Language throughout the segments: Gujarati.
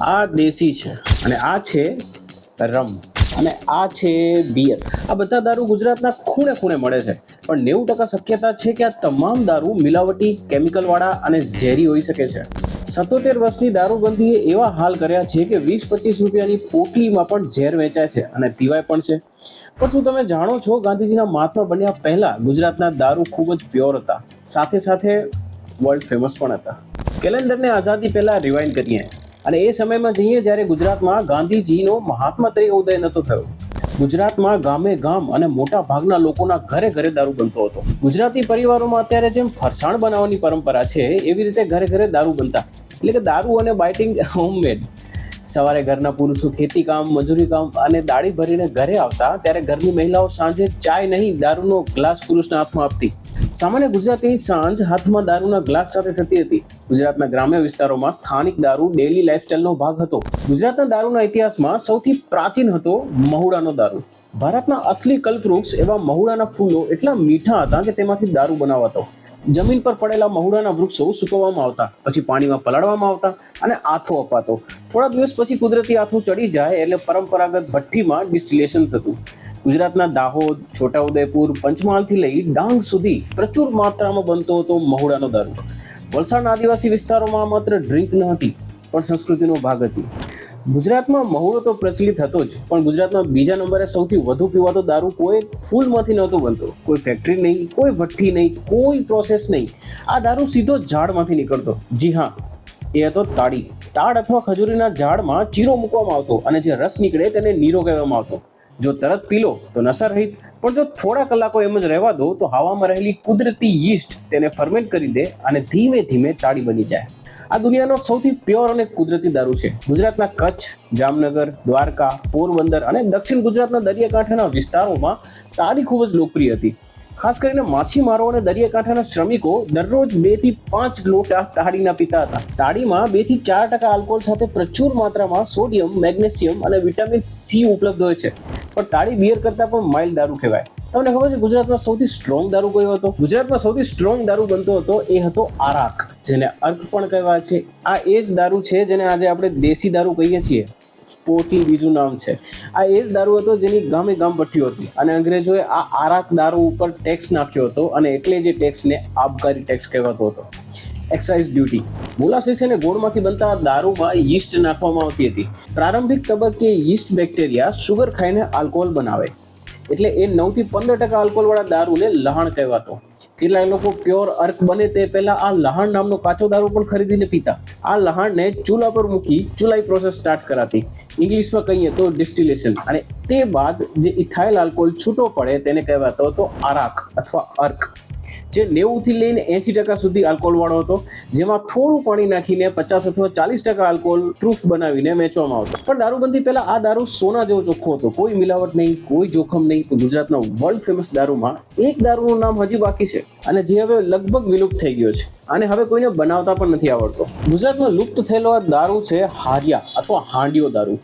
આ દેશી છે અને આ છે રમ અને આ છે બિયર. આ બધા દારૂ ગુજરાતના ખૂણે ખૂણે મળે છે, પણ 90% શક્યતા છે કે આ તમામ દારૂ મિલાવટી, કેમિકલવાળા અને ઝેરી હોઈ શકે છે. 77 વર્ષની દારૂબંધીએ એવા હાલ કર્યા છે કે 20-25 રૂપિયાની પોટલીમાં પણ ઝેર વેચાય છે અને પીવાય પણ છે. પણ શું તમે જાણો છો, ગાંધીજીના મહાત્મા બન્યા પહેલા ગુજરાતના દારૂ ખૂબ જ પ્યોર હતા, સાથે સાથે વર્લ્ડ ફેમસ પણ હતા. કેલેન્ડરને આઝાદી પહેલા રિવાઇન્ડ કરીએ અને એ સમયમાં જઈએ જ્યારે ગુજરાતમાં ગાંધીજીનો મહાત્મા તરીકે ઉદય નહોતો થયો. ગુજરાતમાં ગામે ગામ અને મોટા ભાગના લોકોના ઘરે ઘરે દારૂ બનતો હતો. ગુજરાતી પરિવારોમાં અત્યારે જેમ ફરસાણ બનાવવાની પરંપરા છે, એવી રીતે ઘરે ઘરે દારૂ બનતા. એટલે કે દારૂ અને બાઇટિંગ હોમમેડ. સવારે ઘરના પુરુષો ખેતી કામ, મજૂરી કામ અને દાળી ભરીને ઘરે આવતા, ત્યારે ઘરની મહિલાઓ સાંજે ચાય નહીં, દારૂનો ગ્લાસ પુરુષના હાથમાં આપતી. સામાન્ય ગુજરાતીની સાંજ હાથમાં દારૂના ગ્લાસ સાથે થતી હતી. ગુજરાતના ગ્રામ્ય વિસ્તારોમાં સ્થાનિક દારૂ ડેલી લાઇફસ્ટાઇલનો ભાગ હતો. ગુજરાતના દારૂના ઇતિહાસમાં સૌથી પ્રાચીન હતો મહુડાનો દારૂ. ભારતના અસલી કલ્પવૃક્ષ એવા મહુડાના ફૂલો એટલા મીઠા હતા કે તેમાંથી દારૂ બનાવાતો. જમીન પર પડેલા મહુડાના વૃક્ષો સૂકવવામાં આવતા, પછી પાણીમાં પલાળવામાં આવતા અને આથો અપાતો. થોડા દિવસ પછી કુદરતી આથો ચડી જાય એટલે પરંપરાગત ભઠ્ઠીમાં ડિસ્ટિલેશન થતું. ગુજરાતના દાહોદ, છોટાઉદેપુર, પંચમહાલથી લઈ ડાંગ સુધી પ્રચુર માત્રામાં બનતો હતો મહુડાનો દારૂ. વલસાડના આદિવાસી વિસ્તારોમાં માત્ર ડ્રિંક ન હતી, પણ સંસ્કૃતિનો ભાગ હતી. ગુજરાતમાં મહુડો તો પ્રચલિત હતો જ, પણ ગુજરાતમાં બીજા નંબરે સૌથી વધુ પીવાતો દારૂ કોઈ ફૂલમાંથી નહોતો બનતો. કોઈ ફેક્ટરી નહીં, કોઈ ભઠ્ઠી નહીં, કોઈ પ્રોસેસ નહીં. આ દારૂ સીધો ઝાડમાંથી નીકળતો. જી હા, એ હતો તાડી. તાડ અથવા ખજૂરીના ઝાડમાં ચીરો મૂકવામાં આવતો અને જે રસ નીકળે તેને નીરો કહેવામાં આવતો. જો તરત પી લો તો નશા રહિત, પણ જો થોડા કલાકો એમ જ રહેવા દો તો હવામાં રહેલી કુદરતી યીસ્ટ તેને ફર્મેન્ટ કરી દે અને ધીમે ધીમે તાડી બની જાય. આ દુનિયાનો સૌથી પ્યોર અને કુદરતી દારૂ છે. ગુજરાતના કચ્છ, જામનગર, દ્વારકા, પોરબંદર અને દક્ષિણ ગુજરાતના દરિયાકાંઠાના વિસ્તારોમાં તાડી ખૂબ જ લોકપ્રિય હતી. ખાસ કરીને માછીમારો અને દરિયાકાંઠાના શ્રમિકો દરરોજ 2 થી 5 લોટા તાડીના પીતા હતા. તાડીમાં 2 થી 4% આલ્કોહોલ સાથે પ્રચુર માત્રામાં સોડિયમ, મેગ્નેશિયમ અને વિટામિન સી ઉપલબ્ધ હોય છે. પણ તાડી બિયર કરતાં પણ માઇલ્ડ દારૂ કહેવાય. તમને ખબર છે ગુજરાતમાં સૌથી સ્ટ્રોંગ દારૂ કયો હતો? ગુજરાતમાં સૌથી સ્ટ્રોંગ દારૂ બનતો હતો એ હતો આરાક, જેને અર્ક પણ કહેવાય છે. આ એ જ દારૂ છે જેને આજે આપણે દેશી દારૂ કહીએ છીએ. પોટલી બીજું નામ છે. આ એ જ દારૂ હતો જેની ગામે ગામ ભઠ્ઠીઓ હતી અને અંગ્રેજોએ આ આરાક દારૂ ઉપર ટેક્સ નાખ્યો હતો અને એટલે જે ટેક્સને આબકારી ટેક્સ કહેવાતો હતો. Excise duty. મોલાસીસ અને ગોળમાંથી બનતા દારૂમાં યીસ્ટ નાખવામાં આવતી હતી. પ્રારંભિક તબક્કે યીસ્ટ બેક્ટેરિયા સુગર ખાઈને આલ્કોહોલ બનાવે, એટલે એ 9 થી 15% આલ્કોહોલવાળા દારૂને લહાણ કહેવાતો. કેટલાક લોકો પ્યોર અર્ક બને તે પહેલા આ લહાણ નામનો કાચો દારૂ પણ ખરીદીને પીતા. આ લહાણને ચૂલા પર મૂકી ચૂલાઈ પ્રોસેસ સ્ટાર્ટ કરાતી. ઇંગ્લિશમાં કહીએ તો ડિસ્ટિલેશન. અને તે બાદ જે ઇથાઇલ આલ્કોહોલ છૂટો પડે તેને કહેવાતો હતો આરાક અથવા અર્ક, જે 90 થી લઈને 80% સુધી આલ્કોહોલવાળો હતો, જેમાં થોડું પાણી નાખીને 50 અથવા 40% આલ્કોહોલ પ્રૂફ બનાવીને વેચવામાં આવતો. પણ દારૂબંધી પહેલા આ દારૂ સોના જેવો ચોખ્ખો હતો. કોઈ મિલાવટ નહીં, કોઈ જોખમ નહીં. તો ગુજરાતના વર્લ્ડ ફેમસ દારૂમાં એક દારૂનું નામ હજી બાકી છે અને જે હવે લગભગ વિલુપ્ત થઈ ગયો છે અને હવે કોઈને બનાવતા પણ નથી આવડતો. ગુજરાતમાં લુપ્ત થયેલો આ દારૂ છે હારિયા અથવા હાંડિયો દારૂ.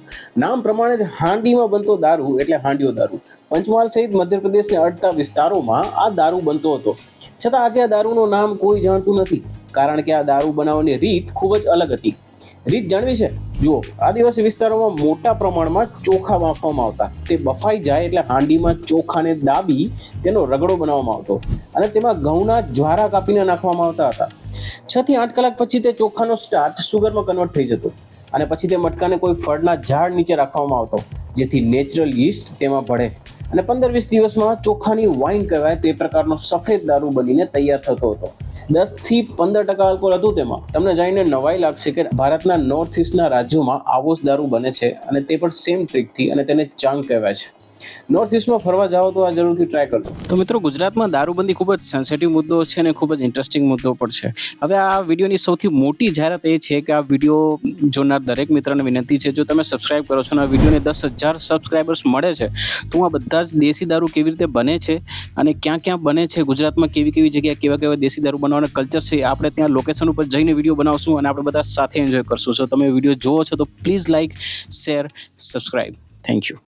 નામ પ્રમાણે જ હાંડીમાં બનતો દારૂ એટલે હાંડિયો દારૂ. પંચમહાલ સહિત મધ્યપ્રદેશને અડતા વિસ્તારોમાં આ દારૂ બનતો હતો. છતાં આજે આ દારૂનું નામ કોઈ જાણતું નથી, કારણ કે આ દારૂ બનાવવાની રીત ખૂબ જ અલગ હતી. રીત જાણવી છે? જુઓ, આદિવાસી વિસ્તારોમાં મોટા પ્રમાણમાં ચોખા બાફવામાં આવતા. તે બફાઈ જાય એટલે હાંડીમાં ચોખાને દાબી તેનો રગડો બનાવવામાં આવતો અને તેમાં ઘઉંના જ્વારા કાપીને નાખવામાં આવતા હતા. 6 થી 8 કલાક પછી તે ચોખાનો સ્ટાર્ચ સુગરમાં કન્વર્ટ થઈ જતો અને પછી તે મટકાને કોઈ ફળના ઝાડ નીચે રાખવામાં આવતો, જેથી નેચરલ યીસ્ટ તેમાં ભળે અને 15-20 દિવસમાં ચોખાની વાઇન કહેવાય તે પ્રકારનો સફેદ દારૂ બનીને તૈયાર થતો હતો. 10 થી 15% આલ્કોહોલ હતું તેમાં. તમને જાણીને નવાઈ લાગશે કે ભારતના નોર્થ ઇસ્ટના રાજ્યોમાં આવો જ દારૂ બને છે અને તે પણ સેમ ટ્રીકથી, અને તેને ચાંગ કહેવાય છે. નોર્થ ઇસ્ટમાં ફરવા જાઓ તો આ જરૂરથી ટ્રાય કરજો. તો મિત્રો, ગુજરાતમાં દારૂબંધી ખૂબ જ સેન્સિટિવ મુદ્દો છે અને ખૂબ જ ઇન્ટરેસ્ટિંગ મુદ્દો પણ છે. હવે આ વિડીયોની સૌથી મોટી જાહેરાત એ છે કે આ વિડીયો જોનાર દરેક મિત્રને વિનંતી છે, જો તમે સબસ્ક્રાઇબ કરો છો અને આ વિડીયોને 10,000 સબસ્ક્રાઇબર્સ મળે છે તો હું આ બધા જ દેશી દારૂ કેવી રીતે બને છે અને ક્યાં ક્યાં બને છે, ગુજરાતમાં કેવી કેવી જગ્યાએ કેવા કેવા દેશી દારૂ બનાવવાના કલ્ચર છે, આપણે ત્યાં લોકેશન ઉપર જઈને વિડીયો બનાવશું અને આપણે બધા સાથે એન્જોય કરશું. જો તમે વિડીયો જુઓ છો તો please like, share, subscribe. Thank you.